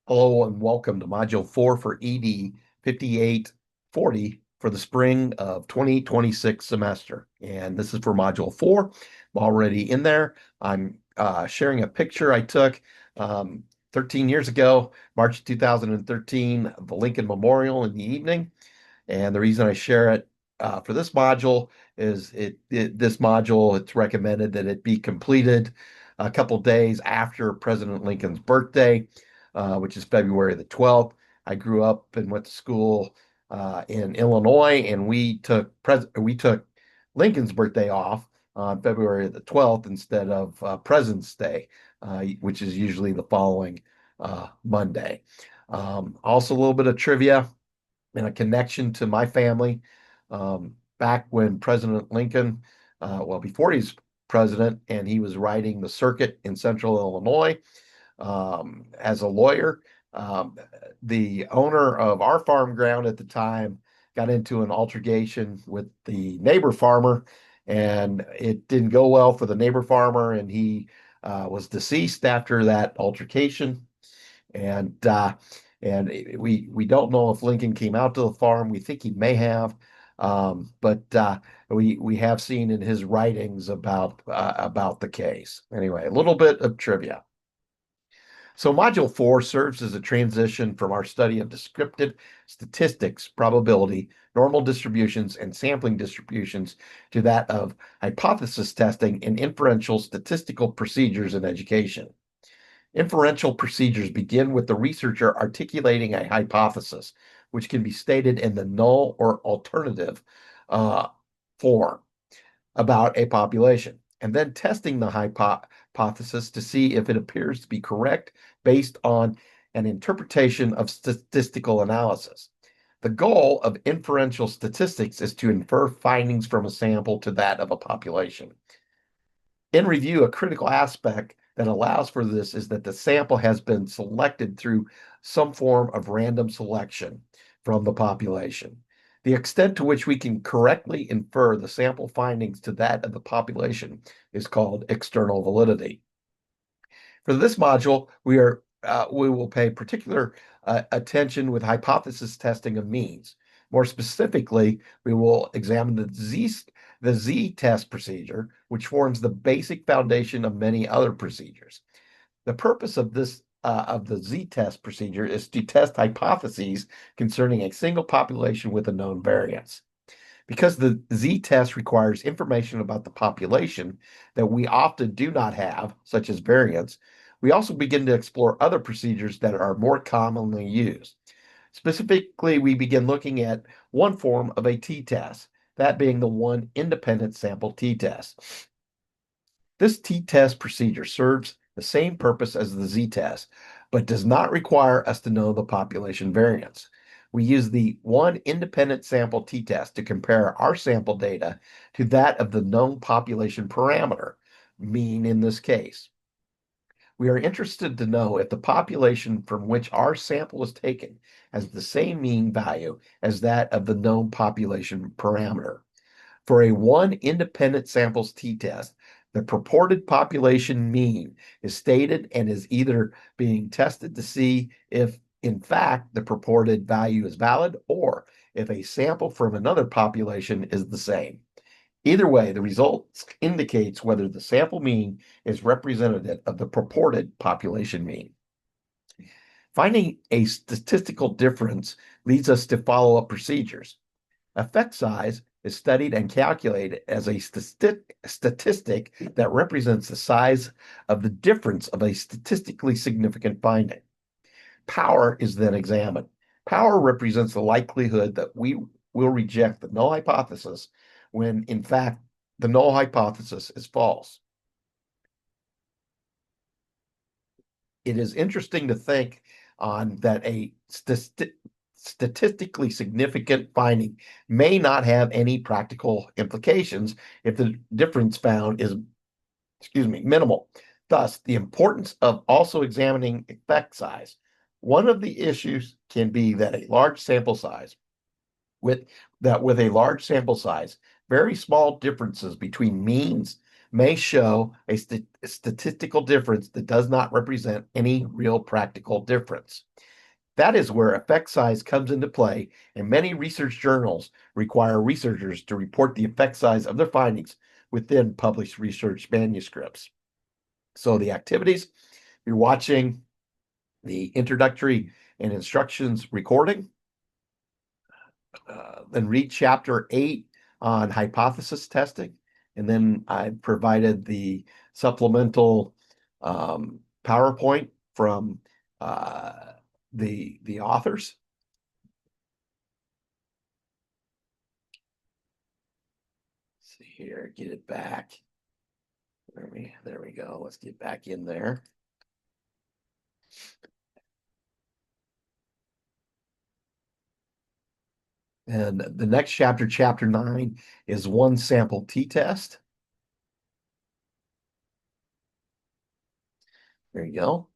Hello and welcome to Module 4 for ED 5840 for the spring of 2026 semester. And this is for Module 4. I'm already in there. I'm sharing a picture I took 13 years ago, March 2013, the Lincoln Memorial in the evening. And the reason I share it for this module is this module, it's recommended that it be completed a couple days after President Lincoln's birthday, which is February the 12th. I grew up and went to school in Illinois, and we took Lincoln's birthday off on February the 12th instead of President's Day, which is usually the following Monday. Also, a little bit of trivia and a connection to my family. Back when President Lincoln, well, before he's president, and he was riding the circuit in central Illinois as a lawyer, um, the owner of our farm ground at the time got into an altercation with the neighbor farmer, and it didn't go well for the neighbor farmer, and he was deceased after that altercation. And we don't know if Lincoln came out to the farm. We think he may have, but we have seen in his writings about the case. Anyway, a little bit of trivia. So Module 4 serves as a transition from our study of descriptive statistics, probability, normal distributions, and sampling distributions to that of hypothesis testing and inferential statistical procedures in education. Inferential procedures begin with the researcher articulating a hypothesis, which can be stated in the null or alternative form about a population, and then testing the hypothesis to see if it appears to be correct based on an interpretation of statistical analysis. The goal of inferential statistics is to infer findings from a sample to that of a population. In review, a critical aspect that allows for this is that the sample has been selected through some form of random selection from the population. The extent to which we can correctly infer the sample findings to that of the population is called external validity. For this module, we will pay particular attention with hypothesis testing of means. More specifically, we will examine the z-test procedure, which forms the basic foundation of many other procedures. The purpose of the z-test procedure is to test hypotheses concerning a single population with a known variance. Because the z-test requires information about the population that we often do not have, such as variance, we also begin to explore other procedures that are more commonly used. Specifically, we begin looking at one form of a t-test, that being the one independent sample t-test. This t-test procedure serves the same purpose as the z-test, but does not require us to know the population variance. We use the one independent sample t-test to compare our sample data to that of the known population parameter, mean in this case. We are interested to know if the population from which our sample is taken has the same mean value as that of the known population parameter. For a one independent samples t-test, the purported population mean is stated and is either being tested to see if, in fact, the purported value is valid or if a sample from another population is the same. Either way, the result indicates whether the sample mean is representative of the purported population mean. Finding a statistical difference leads us to follow-up procedures. Effect size is studied and calculated as a statistic that represents the size of the difference of a statistically significant finding. Power is then examined. Power represents the likelihood that we will reject the null hypothesis when, in fact, the null hypothesis is false. It is interesting to think on that a statistically significant finding may not have any practical implications if the difference found is, minimal. Thus, the importance of also examining effect size. One of the issues can be that a large sample size, with a large sample size, very small differences between means may show a statistical difference that does not represent any real practical difference. That is where effect size comes into play, and many research journals require researchers to report the effect size of their findings within published research manuscripts. So the activities, you're watching the introductory and instructions recording, then read chapter 8 on hypothesis testing, and then I provided the supplemental PowerPoint from the authors. Let's see here, get it back. There we go. Let's get back in there. And the next chapter, chapter 9, is one sample t-test. There you go.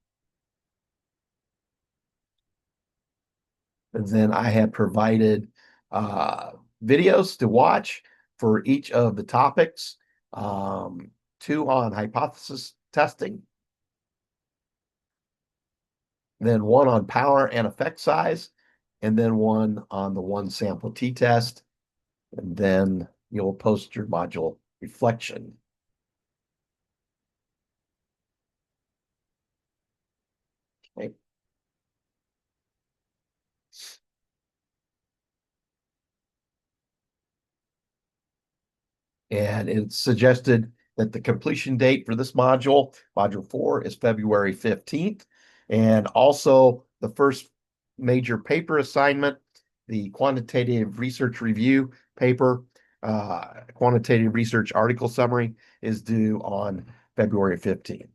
And then I have provided videos to watch for each of the topics, 2 on hypothesis testing, then 1 on power and effect size, and then 1 on the one sample t-test, and then you'll post your module reflection. Okay. And it's suggested that the completion date for this module, module 4, is February 15th. And also the first major paper assignment, the quantitative research review paper, quantitative research article summary, is due on February 15th.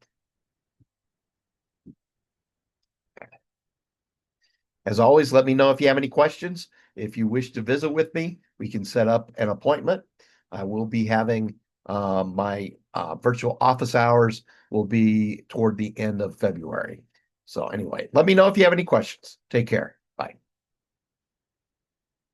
As always, let me know if you have any questions. If you wish to visit with me, we can set up an appointment. I will be having my virtual office hours will be toward the end of February. So anyway, let me know if you have any questions. Take care. Bye.